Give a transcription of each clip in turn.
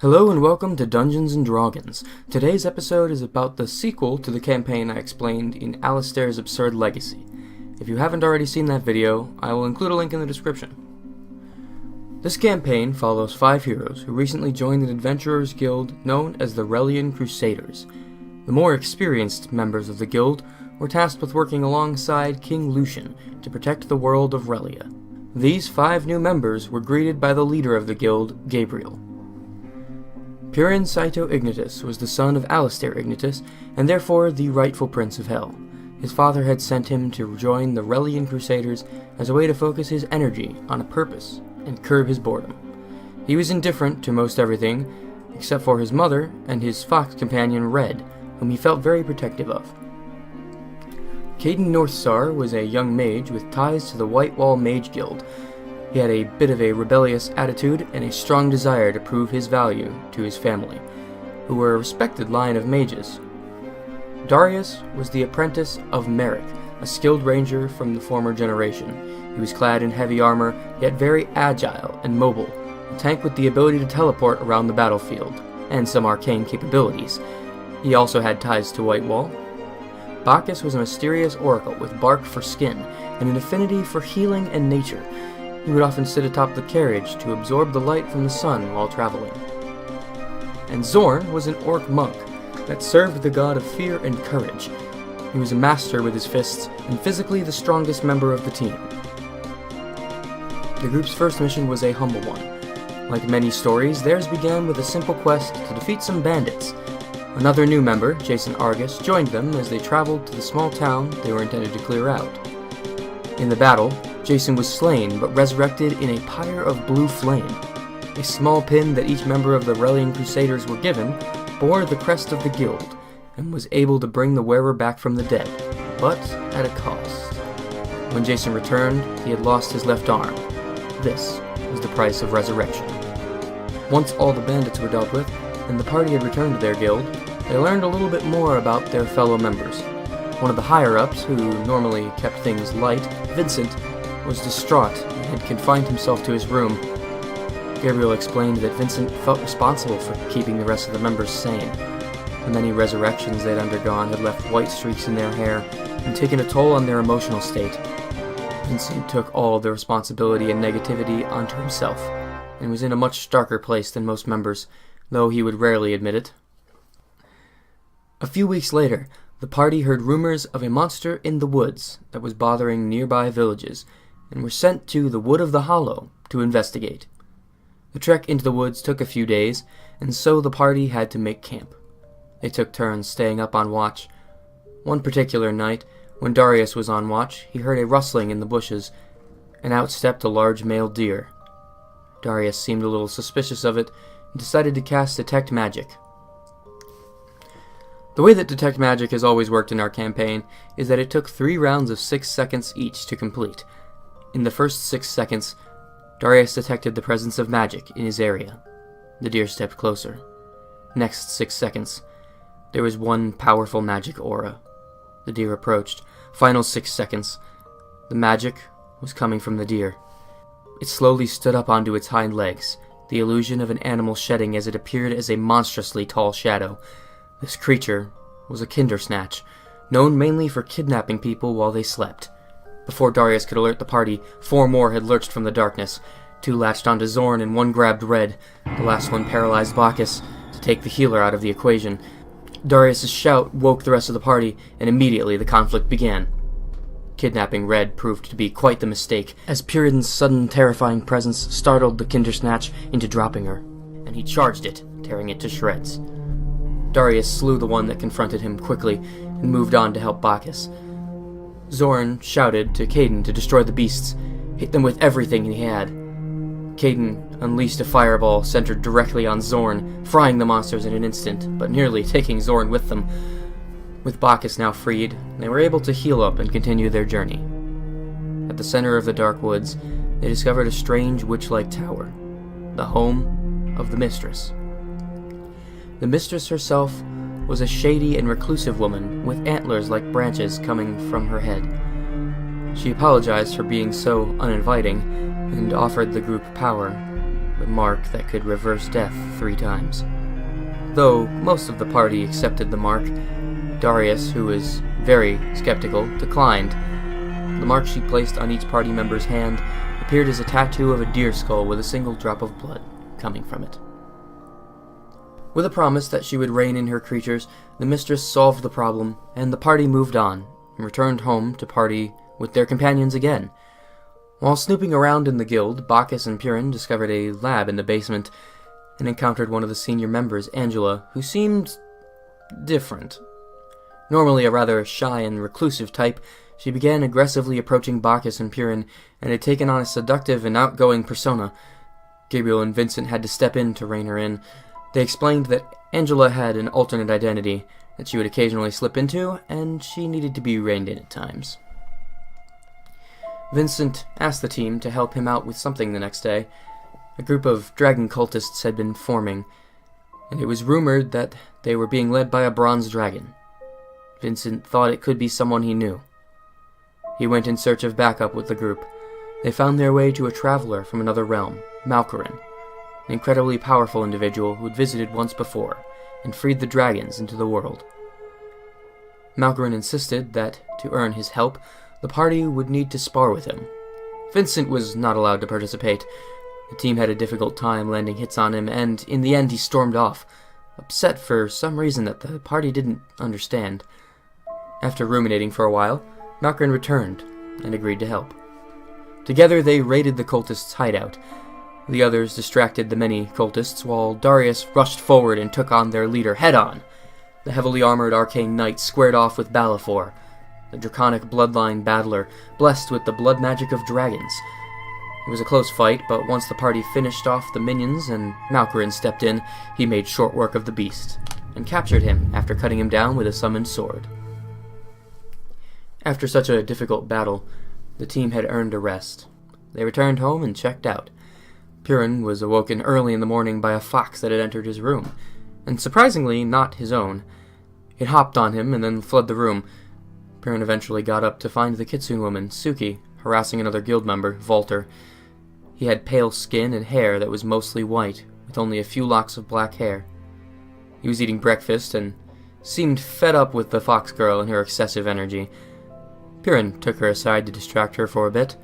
Hello and welcome to Dungeons & Drawgans. Today's episode is about the sequel to the campaign I explained in Alistair's Absurd Legacy. If you haven't already seen that video, I will include a link in the description. This campaign follows 5 heroes who recently joined an adventurers guild known as the Relian Crusaders. The more experienced members of the guild were tasked with working alongside King Lucian to protect the world of Relia. These 5 new members were greeted by the leader of the guild, Gabriel. Purin Saito Ignitus was the son of Alistair Ignitus, and therefore the rightful Prince of Hell. His father had sent him to join the Relian Crusaders as a way to focus his energy on a purpose and curb his boredom. He was indifferent to most everything, except for his mother and his fox companion Red, whom he felt very protective of. Caden Northstar was a young mage with ties to the White Wall Mage Guild. He had a bit of a rebellious attitude and a strong desire to prove his value to his family, who were a respected line of mages. Darius was the apprentice of Merrick, a skilled ranger from the former generation. He was clad in heavy armor, yet very agile and mobile, a tank with the ability to teleport around the battlefield, and some arcane capabilities. He also had ties to White Wall. Bacchus was a mysterious oracle with bark for skin, and an affinity for healing and nature. He would often sit atop the carriage to absorb the light from the sun while traveling. And Zorn was an orc monk that served the god of fear and courage. He was a master with his fists and physically the strongest member of the team. The group's first mission was a humble one. Like many stories, theirs began with a simple quest to defeat some bandits. Another new member, Jason Argus, joined them as they traveled to the small town they were intended to clear out. In the battle, Jason was slain, but resurrected in a pyre of blue flame. A small pin that each member of the Relian Crusaders were given bore the crest of the guild, and was able to bring the wearer back from the dead, but at a cost. When Jason returned, he had lost his left arm. This was the price of resurrection. Once all the bandits were dealt with, and the party had returned to their guild, they learned a little bit more about their fellow members. One of the higher-ups, who normally kept things light, Vincent, was distraught and had confined himself to his room. Gabriel explained that Vincent felt responsible for keeping the rest of the members sane. The many resurrections they'd undergone had left white streaks in their hair and taken a toll on their emotional state. Vincent took all the responsibility and negativity onto himself, and was in a much darker place than most members, though he would rarely admit it. A few weeks later, the party heard rumors of a monster in the woods that was bothering nearby villages, and were sent to the Wood of the Hollow to investigate. The trek into the woods took a few days, and so the party had to make camp. They took turns staying up on watch. One particular night, when Darius was on watch, he heard a rustling in the bushes, and out stepped a large male deer. Darius seemed a little suspicious of it, and decided to cast Detect Magic. The way that Detect Magic has always worked in our campaign is that it took 3 rounds of 6 seconds each to complete. In the first 6 seconds, Darius detected the presence of magic in his area. The deer stepped closer. Next 6 seconds, there was one powerful magic aura. The deer approached. Final 6 seconds, the magic was coming from the deer. It slowly stood up onto its hind legs, the illusion of an animal shedding as it appeared as a monstrously tall shadow. This creature was a Kindersnatch, known mainly for kidnapping people while they slept. Before Darius could alert the party, 4 more had lurched from the darkness. 2 latched onto Zorn and 1 grabbed Red. The last one paralyzed Bacchus to take the healer out of the equation. Darius' shout woke the rest of the party, and immediately the conflict began. Kidnapping Red proved to be quite the mistake, as Purin's sudden terrifying presence startled the Kindersnatch into dropping her, and he charged it, tearing it to shreds. Darius slew the one that confronted him quickly, and moved on to help Bacchus. Zorn shouted to Caden to destroy the beasts, hit them with everything he had. Caden unleashed a fireball centered directly on Zorn, frying the monsters in an instant, but nearly taking Zorn with them. With Bacchus now freed, they were able to heal up and continue their journey. At the center of the dark woods, they discovered a strange witch-like tower, the home of the Mistress. The Mistress herself was a shady and reclusive woman with antlers like branches coming from her head. She apologized for being so uninviting and offered the group power, the mark that could reverse death 3 times. Though most of the party accepted the mark, Darius, who was very skeptical, declined. The mark she placed on each party member's hand appeared as a tattoo of a deer skull with a single drop of blood coming from it. With a promise that she would rein in her creatures, the mistress solved the problem, and the party moved on, and returned home to party with their companions again. While snooping around in the guild, Bacchus and Purin discovered a lab in the basement, and encountered one of the senior members, Angela, who seemed different. Normally a rather shy and reclusive type, she began aggressively approaching Bacchus and Purin, and had taken on a seductive and outgoing persona. Gabriel and Vincent had to step in to rein her in. They explained that Angela had an alternate identity that she would occasionally slip into, and she needed to be reined in at times. Vincent asked the team to help him out with something the next day. A group of dragon cultists had been forming, and it was rumored that they were being led by a bronze dragon. Vincent thought it could be someone he knew. He went in search of backup with the group. They found their way to a traveler from another realm, Malkorin, an incredibly powerful individual who had visited once before and freed the dragons into the world. Malkorin insisted that, to earn his help, the party would need to spar with him. Vincent was not allowed to participate. The team had a difficult time landing hits on him, and in the end he stormed off, upset for some reason that the party didn't understand. After ruminating for a while, Malkorin returned and agreed to help. Together they raided the cultists' hideout. The others distracted the many cultists, while Darius rushed forward and took on their leader head-on. The heavily armored arcane knight squared off with Balafor, the draconic bloodline battler, blessed with the blood magic of dragons. It was a close fight, but once the party finished off the minions and Malkorin stepped in, he made short work of the beast, and captured him after cutting him down with a summoned sword. After such a difficult battle, the team had earned a rest. They returned home and checked out. Purin was awoken early in the morning by a fox that had entered his room, and surprisingly not his own. It hopped on him and then fled the room. Purin eventually got up to find the Kitsune woman, Suki, harassing another guild member, Volter. He had pale skin and hair that was mostly white, with only a few locks of black hair. He was eating breakfast and seemed fed up with the fox girl and her excessive energy. Purin took her aside to distract her for a bit.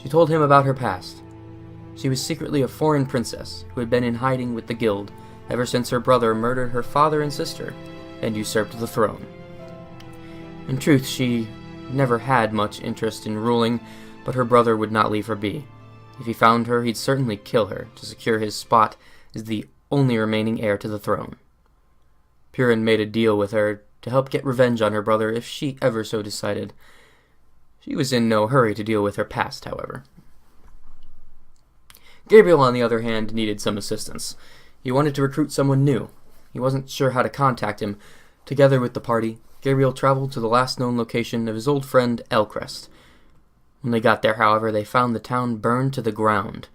She told him about her past. She was secretly a foreign princess who had been in hiding with the guild ever since her brother murdered her father and sister and usurped the throne. In truth, she never had much interest in ruling, but her brother would not leave her be. If he found her, he'd certainly kill her to secure his spot as the only remaining heir to the throne. Purin made a deal with her to help get revenge on her brother if she ever so decided. She was in no hurry to deal with her past, however. Gabriel, on the other hand, needed some assistance. He wanted to recruit someone new. He wasn't sure how to contact him. Together with the party, Gabriel traveled to the last known location of his old friend, Elcrest. When they got there, however, they found the town burned to the ground,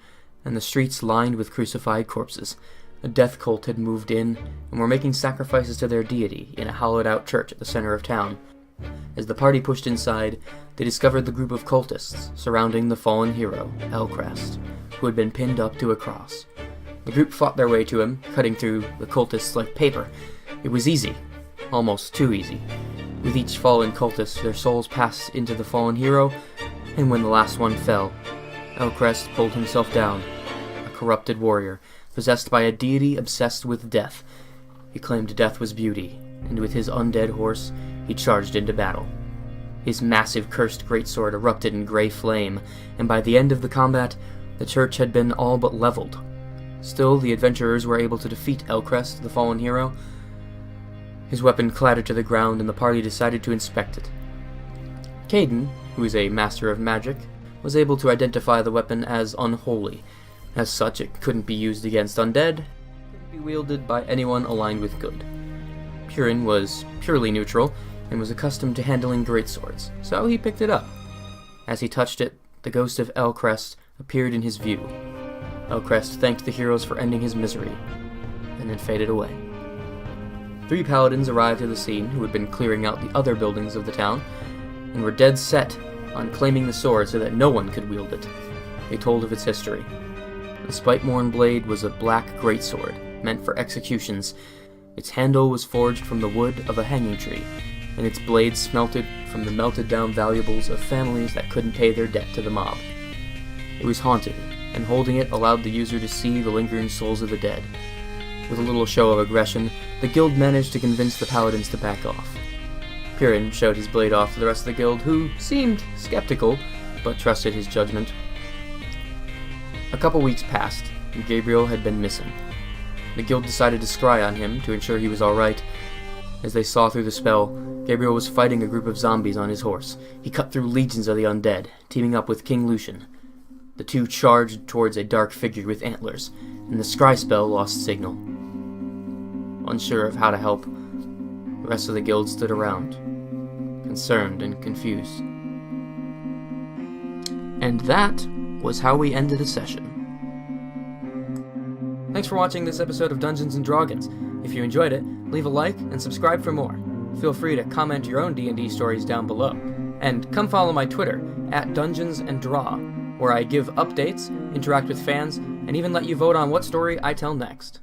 and the streets lined with crucified corpses. A death cult had moved in, and were making sacrifices to their deity in a hollowed-out church at the center of town. As the party pushed inside, they discovered the group of cultists surrounding the fallen hero, Elcrest, who had been pinned up to a cross. The group fought their way to him, cutting through the cultists like paper. It was easy. Almost too easy. With each fallen cultist, their souls passed into the fallen hero, and when the last one fell, Elcrest pulled himself down, a corrupted warrior, possessed by a deity obsessed with death. He claimed death was beauty, and with his undead horse, he charged into battle. His massive cursed greatsword erupted in gray flame, and by the end of the combat, the church had been all but leveled. Still, the adventurers were able to defeat Elcrest, the fallen hero. His weapon clattered to the ground, and the party decided to inspect it. Caden, who is a master of magic, was able to identify the weapon as unholy. As such, it couldn't be used against undead, it couldn't be wielded by anyone aligned with good. Purin was purely neutral, and was accustomed to handling greatswords, so he picked it up. As he touched it, the ghost of Elcrest appeared in his view. Elcrest thanked the heroes for ending his misery, and then faded away. 3 paladins arrived to the scene who had been clearing out the other buildings of the town, and were dead set on claiming the sword so that no one could wield it. They told of its history. The Spite-Morn blade was a black greatsword, meant for executions. Its handle was forged from the wood of a hanging tree, and its blade smelted from the melted-down valuables of families that couldn't pay their debt to the mob. It was haunted, and holding it allowed the user to see the lingering souls of the dead. With a little show of aggression, the guild managed to convince the paladins to back off. Piran showed his blade off to the rest of the guild, who seemed skeptical, but trusted his judgment. A couple weeks passed, and Gabriel had been missing. The guild decided to scry on him to ensure he was alright. As they saw through the spell, Gabriel was fighting a group of zombies on his horse. He cut through legions of the undead, teaming up with King Lucian. The two charged towards a dark figure with antlers, and the scry spell lost signal. Unsure of how to help, the rest of the guild stood around, concerned and confused. And that was how we ended a session. Thanks for watching this episode of Dungeons & Drawgans. If you enjoyed it, leave a like and subscribe for more. Feel free to comment your own D&D stories down below. And come follow my Twitter, @DungeonsAndDraw, where I give updates, interact with fans, and even let you vote on what story I tell next.